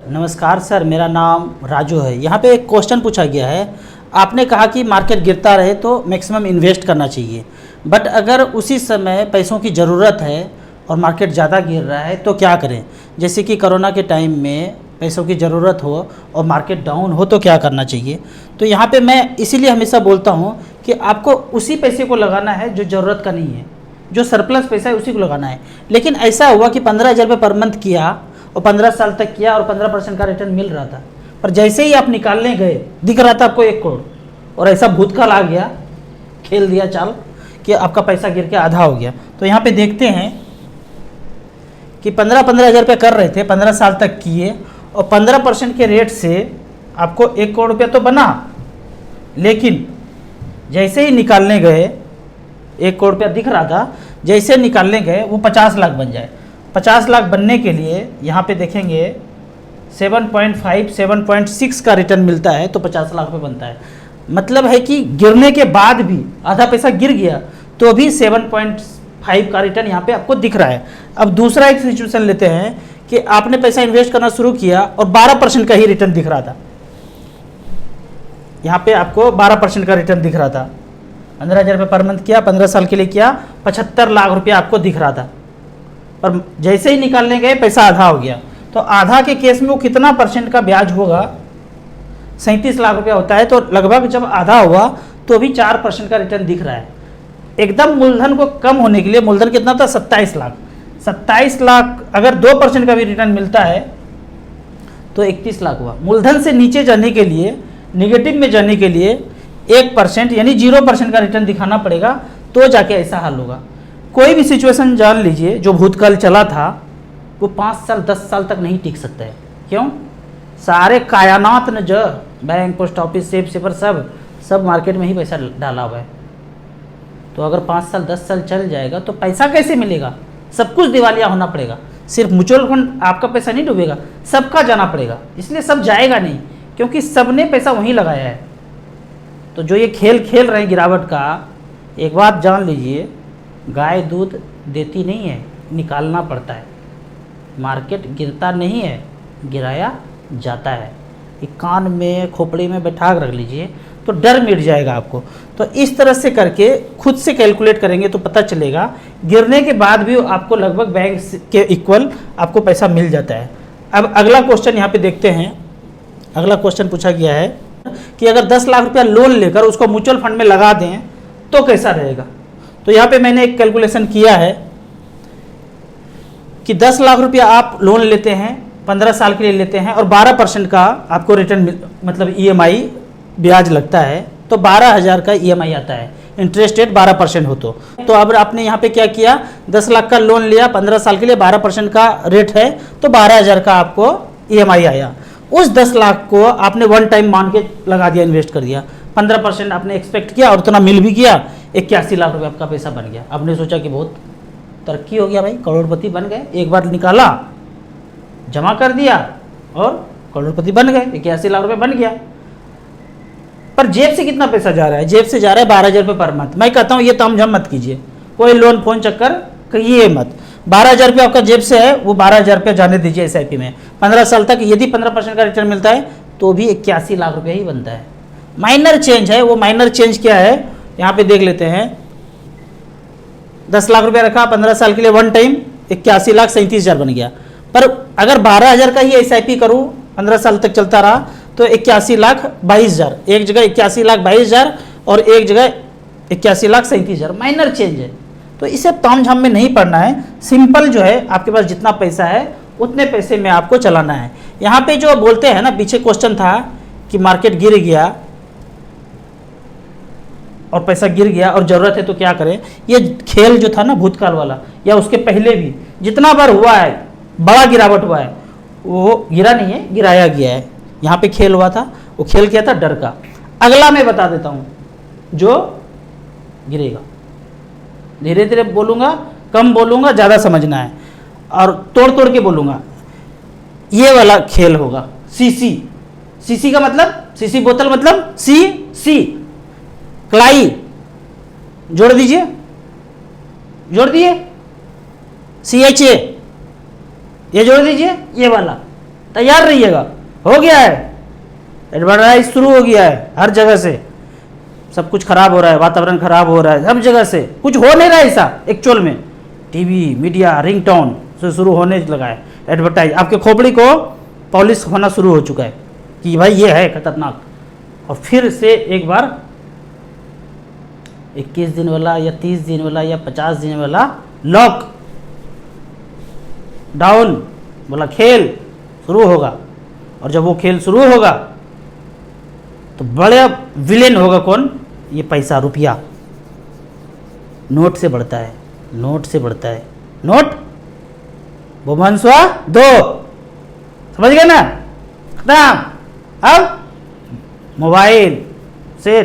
नमस्कार सर, मेरा नाम राजू है। यहाँ पे एक क्वेश्चन पूछा गया है। आपने कहा कि मार्केट गिरता रहे तो मैक्सिमम इन्वेस्ट करना चाहिए, बट अगर उसी समय पैसों की ज़रूरत है और मार्केट ज़्यादा गिर रहा है तो क्या करें? जैसे कि कोरोना के टाइम में पैसों की ज़रूरत हो और मार्केट डाउन हो तो क्या करना चाहिए? तो यहाँ पे मैं इसीलिए हमेशा बोलता हूँ कि आपको उसी पैसे को लगाना है जो ज़रूरत का नहीं है, जो सरप्लस पैसा है उसी को लगाना है। लेकिन ऐसा हुआ कि 15,000 रुपये पर मंथ किया और 15 साल तक किया और 15% का रिटर्न मिल रहा था, पर जैसे ही आप निकालने गए दिख रहा था आपको 1 करोड़, और ऐसा भूतकाल आ गया, खेल दिया चाल कि आपका पैसा गिर के आधा हो गया। तो यहाँ पे देखते हैं कि 15,000 रुपये कर रहे थे, 15 साल तक किए और 15% के रेट से आपको 1 करोड़ रुपया तो बना, लेकिन जैसे ही निकालने गए 1 करोड़ रुपया दिख रहा था, जैसे निकालने गए वो 50 लाख बन जाए। 50 लाख बनने के लिए यहाँ पे देखेंगे 7.5 7.6 का रिटर्न मिलता है तो 50 लाख रुपये बनता है। मतलब है कि गिरने के बाद भी आधा पैसा गिर गया तो भी 7.5 का रिटर्न यहाँ पे आपको दिख रहा है। अब दूसरा एक सिचुएशन लेते हैं कि आपने पैसा इन्वेस्ट करना शुरू किया और 12% का ही रिटर्न दिख रहा था। यहाँ पे आपको 12% का रिटर्न दिख रहा था। 15,000 रुपये पर मंथ किया, 15 साल के लिए किया, 75 लाख रुपया आपको दिख रहा था, पर जैसे ही निकालने गए पैसा आधा हो गया। तो आधा के केस में वो कितना परसेंट का ब्याज होगा? 37 लाख रुपया होता है। तो लगभग जब आधा हुआ तो भी 4% का रिटर्न दिख रहा है। एकदम मूलधन को कम होने के लिए, मूलधन कितना था? 27 लाख। 27 लाख अगर 2% का भी रिटर्न मिलता है तो 31 लाख हुआ। मूलधन से नीचे जाने के लिए, निगेटिव में जाने के लिए 1% यानी 0% का रिटर्न दिखाना पड़ेगा, तो जाके ऐसा हल होगा। कोई भी सिचुएशन जान लीजिए जो भूतकाल चला था वो 5 साल 10 साल तक नहीं टिक सकता है। क्यों? सारे कायनात ने जो bank, post office, safe shaper सब मार्केट में ही पैसा डाला हुआ है। तो अगर 5 साल 10 साल चल जाएगा तो पैसा कैसे मिलेगा? सब कुछ दिवालिया होना पड़ेगा। सिर्फ म्यूचुअल फंड आपका पैसा नहीं डूबेगा, सबका जाना पड़ेगा। इसलिए सब जाएगा नहीं, क्योंकि सबने पैसा वहीं लगाया है। तो जो ये खेल खेल रहे हैं गिरावट का, एक बात जान लीजिए, गाय दूध देती नहीं है, निकालना पड़ता है। मार्केट गिरता नहीं है, गिराया जाता है। ये कान में, खोपड़ी में बैठा कर रख लीजिए तो डर मिट जाएगा आपको। तो इस तरह से करके खुद से कैलकुलेट करेंगे तो पता चलेगा, गिरने के बाद भी आपको लगभग बैंक के इक्वल आपको पैसा मिल जाता है। अब अगला क्वेश्चन यहाँ पे देखते हैं। अगला क्वेश्चन पूछा गया है कि अगर 10 लाख रुपया लोन लेकर उसको म्यूचुअल फंड में लगा दें तो कैसा रहेगा? तो यहाँ पे मैंने एक कैलकुलेशन किया है कि 10 लाख रुपया आप लोन लेते हैं, 15 साल के लिए लेते हैं और 12% का आपको रिटर्न मतलब EMI ब्याज लगता है, तो 12,000 का EMI आता है। इंटरेस्ट रेट 12% हो तो अब आपने यहाँ पे क्या किया, 10 लाख का लोन लिया, 15 साल के लिए 12% का रेट है तो 12,000 का आपको EMI आया। उस 10 लाख को आपने वन टाइम मान के लगा दिया, इन्वेस्ट कर दिया। 15% आपने एक्सपेक्ट किया और उतना मिल भी गया, 81 लाख रुपये आपका पैसा बन गया। आपने सोचा कि बहुत तरक्की हो गया भाई, करोड़पति बन गए। एक बार निकाला, जमा कर दिया और करोड़पति बन गए, 81 लाख रुपये बन गया। पर जेब से कितना पैसा जा रहा है? जेब से जा रहा है 12,000 रुपये पर मंथ। मैं कहता हूँ ये तामझाम मत कीजिए, कोई लोन फोन चक्कर कहिए मत। 12,000 रुपये आपका जेब से है, वो 12,000 रुपये जाने दीजिए SIP में। 15 साल तक यदि 15% का रिटर्न मिलता है तो भी 81 लाख रुपये ही बनता है। माइनर चेंज है। वो माइनर चेंज क्या है यहाँ पे देख लेते हैं। 10 लाख रुपया रखा, 15 साल के लिए वन टाइम, 81,37,000 बन गया। पर अगर 12,000 का ही SIP करूँ, 15 साल तक चलता रहा तो 81,22,000। एक जगह 81,22,000 और एक जगह 81,37,000। माइनर चेंज है, तो इसे तामझाम में नहीं पड़ना है। सिंपल जो है, आपके पास जितना पैसा है उतने पैसे में आपको चलाना है। यहाँ पे जो बोलते हैं ना, पीछे क्वेश्चन था कि मार्केट गिर गया और पैसा गिर गया और ज़रूरत है तो क्या करें। ये खेल जो था ना भूतकाल वाला, या उसके पहले भी जितना बार हुआ है, बड़ा गिरावट हुआ है, वो गिरा नहीं है, गिराया गया है। यहाँ पे खेल हुआ था, वो खेल किया था डर का। अगला मैं बता देता हूँ जो गिरेगा। धीरे धीरे बोलूँगा, कम बोलूँगा, ज़्यादा समझना है और तोड़ तोड़ के बोलूँगा। ये वाला खेल होगा सीसी का मतलब, सीसी बोतल मतलब सी क्लाई, जोड़ दीजिए, जोड़ दिए, CHA, ये जोड़ दीजिए, ये वाला तैयार रहिएगा। हो गया है, एडवर्टाइज शुरू हो गया है हर जगह से, सब कुछ खराब हो रहा है, वातावरण खराब हो रहा है, हर जगह से कुछ हो नहीं रहा है ऐसा। एक्चुअल में टीवी, मीडिया, रिंगटोन से शुरू होने लगा है एडवर्टाइज। आपके खोपड़ी को पॉलिश होना शुरू हो चुका है कि भाई ये है खतरनाक। और फिर से एक बार 21 दिन वाला या 30 दिन वाला या 50 दिन वाला लॉक डाउन वाला खेल शुरू होगा। और जब वो खेल शुरू होगा तो बड़ा विलेन होगा कौन? ये पैसा, रुपया। नोट से बढ़ता है, नोट से बढ़ता है, नोट वो मनसुआ दो, समझ गए ना? खत्म। अब मोबाइल से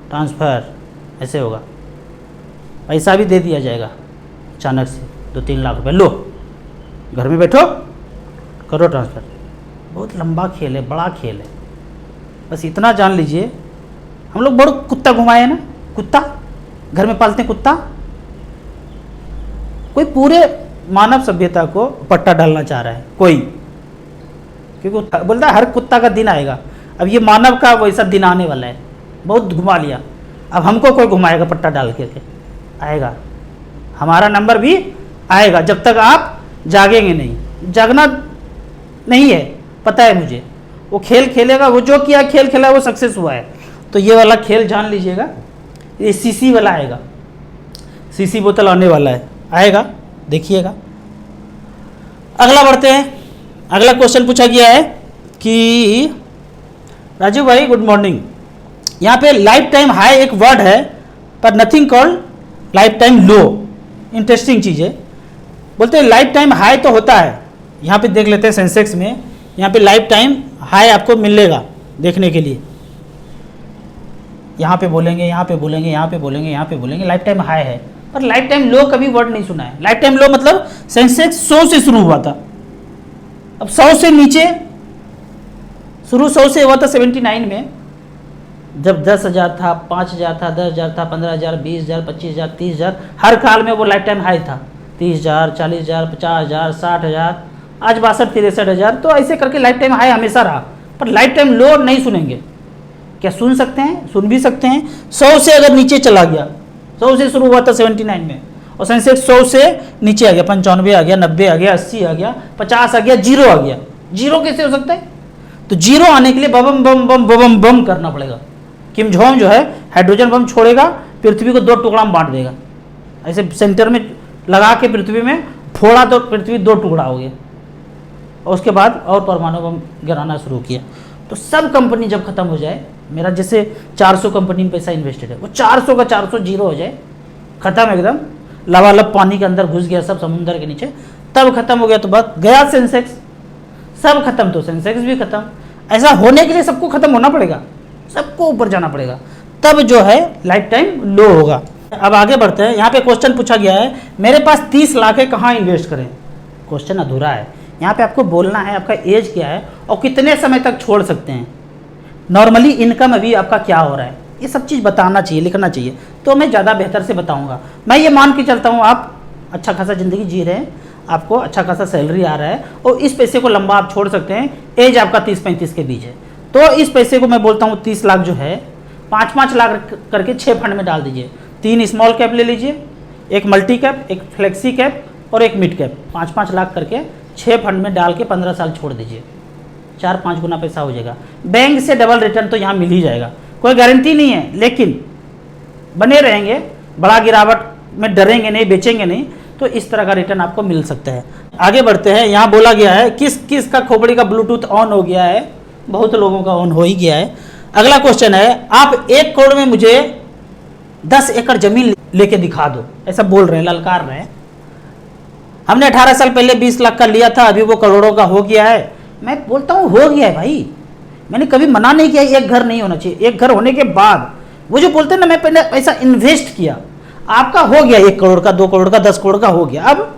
ट्रांसफर ऐसे होगा, पैसा भी दे दिया जाएगा अचानक से, 2-3 लाख रुपए लो, घर में बैठो करो ट्रांसफर। बहुत लंबा खेल है, बड़ा खेल है। बस इतना जान लीजिए, हम लोग बड़ा कुत्ता घुमाए ना, कुत्ता घर में पालते हैं कुत्ता। कोई पूरे मानव सभ्यता को पट्टा डालना चाह रहा है कोई, क्योंकि बोलता है हर कुत्ता का दिन आएगा। अब ये मानव का वैसा दिन आने वाला है, बहुत घुमा लिया, अब हमको कोई घुमाएगा पट्टा डाल करके, आएगा हमारा नंबर भी आएगा, जब तक आप जागेंगे नहीं। जागना नहीं है, पता है मुझे। वो खेल खेलेगा, वो जो किया खेल खेला वो सक्सेस हुआ है। तो ये वाला खेल जान लीजिएगा, ये सीसी वाला आएगा, सीसी बोतल आने वाला है, आएगा, देखिएगा। अगला बढ़ते हैं। अगला क्वेश्चन पूछा गया है कि राजू भाई गुड मॉर्निंग, यहाँ पे लाइफ टाइम हाई एक वर्ड है पर नथिंग कॉल्ड लाइफ टाइम लो। इंटरेस्टिंग चीज़ है। बोलते हैं लाइफ टाइम हाई तो होता है, यहाँ पे देख लेते हैं सेंसेक्स में, यहाँ पे लाइफ टाइम हाई आपको मिलेगा देखने के लिए। यहाँ पे बोलेंगे, यहाँ पे बोलेंगे, यहाँ पे बोलेंगे, यहाँ पे बोलेंगे लाइफ टाइम हाई है, पर लाइफ टाइम लो कभी वर्ड नहीं सुना है। लाइफ टाइम लो मतलब सेंसेक्स 100 से शुरू हुआ था, अब 100 से नीचे शुरू 100 से हुआ था 79 में, जब 10,000 था, 5,000 था, 10,000 था, 15,000, 20,000, 25,000, 30,000, हर काल में वो लाइफ टाइम हाई था। 30,000, 40,000, 50,000, 60,000, आज 62-63,000। तो ऐसे करके लाइफ टाइम हाई हमेशा रहा, पर लाइफ टाइम लो नहीं सुनेंगे। क्या सुन सकते हैं? सुन भी सकते हैं। 100 से अगर नीचे चला गया, 100 से शुरू हुआ था 79 में, और सेंसेक्स 100 से नीचे आ गया, 95 आ गया, 90 आ गया, 80 आ गया, 50 आ गया, 0 आ गया। 0 कैसे हो सकता है? तो 0 आने के लिए बम बम बम बम बम करना पड़ेगा। किम जोंग जो है हाइड्रोजन बम छोड़ेगा, पृथ्वी को 2 टुकड़ा में बांट देगा, ऐसे सेंटर में लगा के पृथ्वी में फोड़ा तो पृथ्वी 2 टुकड़ा हो गया, और उसके बाद और परमाणु बम गिराना शुरू किया। तो सब कंपनी जब खत्म हो जाए, मेरा जैसे 400 कंपनी में पैसा इन्वेस्टेड है, वो 400 का 400 जीरो हो जाए, खत्म एकदम, लबालब पानी के अंदर घुस गया सब समुद्र के नीचे, तब खत्म हो गया तो बस गया सेंसेक्स, सब खत्म तो सेंसेक्स भी खत्म। ऐसा होने के लिए सबको खत्म होना पड़ेगा, सबको ऊपर जाना पड़ेगा, तब जो है लाइफ टाइम लो होगा। अब आगे बढ़ते हैं। यहाँ पे क्वेश्चन पूछा गया है, मेरे पास 30 लाख है, कहाँ इन्वेस्ट करें? क्वेश्चन अधूरा है। यहाँ पे आपको बोलना है आपका एज क्या है और कितने समय तक छोड़ सकते हैं, नॉर्मली इनकम अभी आपका क्या हो रहा है, ये सब चीज़ बताना चाहिए, लिखना चाहिए, तो मैं ज़्यादा बेहतर से बताऊँगा। मैं ये मान के चलता हूँ आप अच्छा खासा ज़िंदगी जी रहे हैं, आपको अच्छा खासा सैलरी आ रहा है, और इस पैसे को लंबा आप छोड़ सकते हैं। एज आपका 30-35 के बीच है, तो इस पैसे को मैं बोलता हूँ 30 लाख जो है 5-5 लाख करके 6 फंड में डाल दीजिए। 3 स्मॉल कैप ले लीजिए, एक मल्टी कैप, एक फ्लेक्सी कैप और एक मिड कैप, 5-5 लाख करके 6 फंड में डाल के 15 साल छोड़ दीजिए, 4-5 गुना पैसा हो जाएगा। बैंक से डबल रिटर्न तो यहाँ मिल ही जाएगा, कोई गारंटी नहीं है, लेकिन बने रहेंगे, बड़ा गिरावट में डरेंगे नहीं, बेचेंगे नहीं, तो इस तरह का रिटर्न आपको मिल सकता है। आगे बढ़ते हैं। यहाँ बोला गया है किस किस का खोपड़ी का ब्लूटूथ ऑन हो गया है? बहुत लोगों का ऑन हो ही गया है। अगला क्वेश्चन है, आप 1 करोड़ में मुझे 10 एकड़ जमीन लेके दिखा दो, ऐसा बोल रहे हैं, ललकार रहे हैं। हमने 18 साल पहले 20 लाख का लिया था, अभी वो करोड़ों का हो गया है। मैं बोलता हूँ हो गया है भाई, मैंने कभी मना नहीं किया एक घर नहीं होना चाहिए। एक घर होने के बाद वो जो बोलते हैं ना मैं पहले पैसा इन्वेस्ट किया, आपका हो गया 1 करोड़ का, 2 करोड़ का, 10 करोड़ का हो गया। अब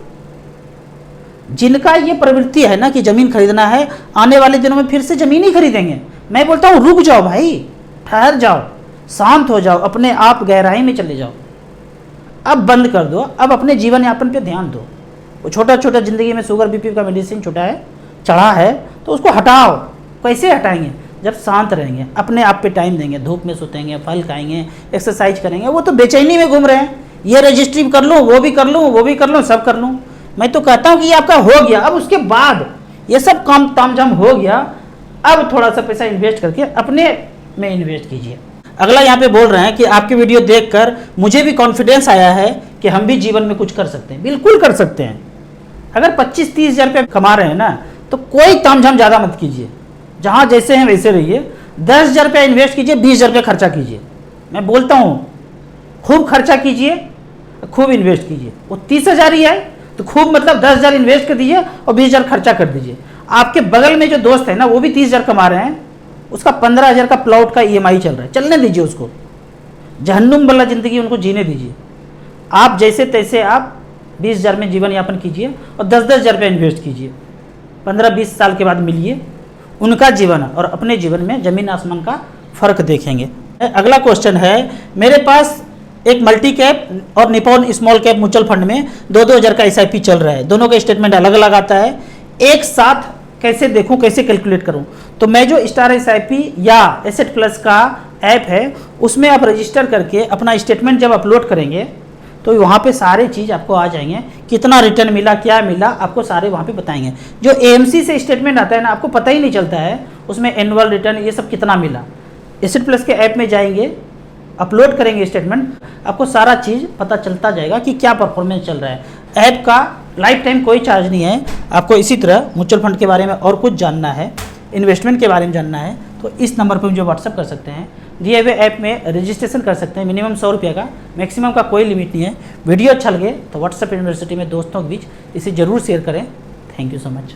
जिनका ये प्रवृत्ति है ना कि जमीन खरीदना है, आने वाले दिनों में फिर से जमीन ही खरीदेंगे। मैं बोलता हूँ रुक जाओ भाई, ठहर जाओ, शांत हो जाओ, अपने आप गहराई में चले जाओ, अब बंद कर दो, अब अपने जीवन यापन पे ध्यान दो। वो छोटा छोटा जिंदगी में शुगर बीपी का मेडिसिन छुटा है, चढ़ा है, तो उसको हटाओ। कैसे हटाएंगे? जब शांत रहेंगे, अपने आप पे टाइम देंगे, धूप में सुतेंगे, फल खाएंगे, एक्सरसाइज करेंगे। वो तो बेचैनी में घूम रहे हैं, ये रजिस्ट्री कर लूँ, वो भी कर लूँ, वो भी कर लूँ, सब कर लूँ। मैं तो कहता हूँ कि ये आपका हो गया, अब उसके बाद ये सब काम तामझाम हो गया, अब थोड़ा सा पैसा इन्वेस्ट करके अपने में इन्वेस्ट कीजिए। अगला यहाँ पे बोल रहे हैं कि आपकी वीडियो देखकर मुझे भी कॉन्फिडेंस आया है कि हम भी जीवन में कुछ कर सकते हैं। बिल्कुल कर सकते हैं। अगर 25-30 हज़ार रुपये कमा रहे हैं ना, तो कोई तामझाम ज़्यादा मत कीजिए, जहाँ जैसे हैं वैसे रहिए। 10,000 रुपये इन्वेस्ट कीजिए, 20,000 रुपये खर्चा कीजिए। मैं बोलता हूँ खूब खर्चा कीजिए, खूब इन्वेस्ट कीजिए। वो 30,000 ही है तो खूब मतलब 10,000 इन्वेस्ट कर दीजिए और 20,000 खर्चा कर दीजिए। आपके बगल में जो दोस्त है ना, वो भी 30,000 कमा रहे हैं, उसका 15,000 का प्लॉट का EMI चल रहा है, चलने दीजिए उसको। जहन्नुम वाला ज़िंदगी उनको जीने दीजिए। आप जैसे तैसे आप 20,000 में जीवन यापन कीजिए और 10-10 हज़ार रुपये इन्वेस्ट कीजिए। 15-20 साल के बाद मिलिए, उनका जीवन और अपने जीवन में ज़मीन आसमान का फ़र्क देखेंगे। अगला क्वेश्चन है, मेरे पास एक मल्टी कैप और Nippon small cap mutual fund में 2-2 हज़ार का SIP चल रहा है, दोनों का स्टेटमेंट अलग अलग आता है, एक साथ कैसे देखूं, कैसे कैलकुलेट करूं? तो मैं जो स्टार SIP या एसेट प्लस का ऐप है उसमें आप रजिस्टर करके अपना स्टेटमेंट जब अपलोड करेंगे तो वहाँ पे सारे चीज़ आपको आ जाएंगे, कितना रिटर्न मिला, क्या मिला, आपको सारे वहाँ पे बताएंगे। जो AMC से स्टेटमेंट आता है ना, आपको पता ही नहीं चलता है उसमें एनुअल रिटर्न ये सब कितना मिला। एसेट प्लस के ऐप में जाएंगे, अपलोड करेंगे स्टेटमेंट, आपको सारा चीज़ पता चलता जाएगा कि क्या परफॉर्मेंस चल रहा है। ऐप का लाइफ टाइम कोई चार्ज नहीं है। आपको इसी तरह म्यूचुअल फंड के बारे में और कुछ जानना है, इन्वेस्टमेंट के बारे में जानना है, तो इस नंबर पर मुझे व्हाट्सअप कर सकते हैं। दिए हुए ऐप में रजिस्ट्रेशन कर सकते हैं, मिनिमम 100 रुपये का, मैक्सिमम का कोई लिमिट नहीं है। वीडियो अच्छा लगे तो व्हाट्सएप यूनिवर्सिटी में दोस्तों के बीच इसे ज़रूर शेयर करें। Thank you so much.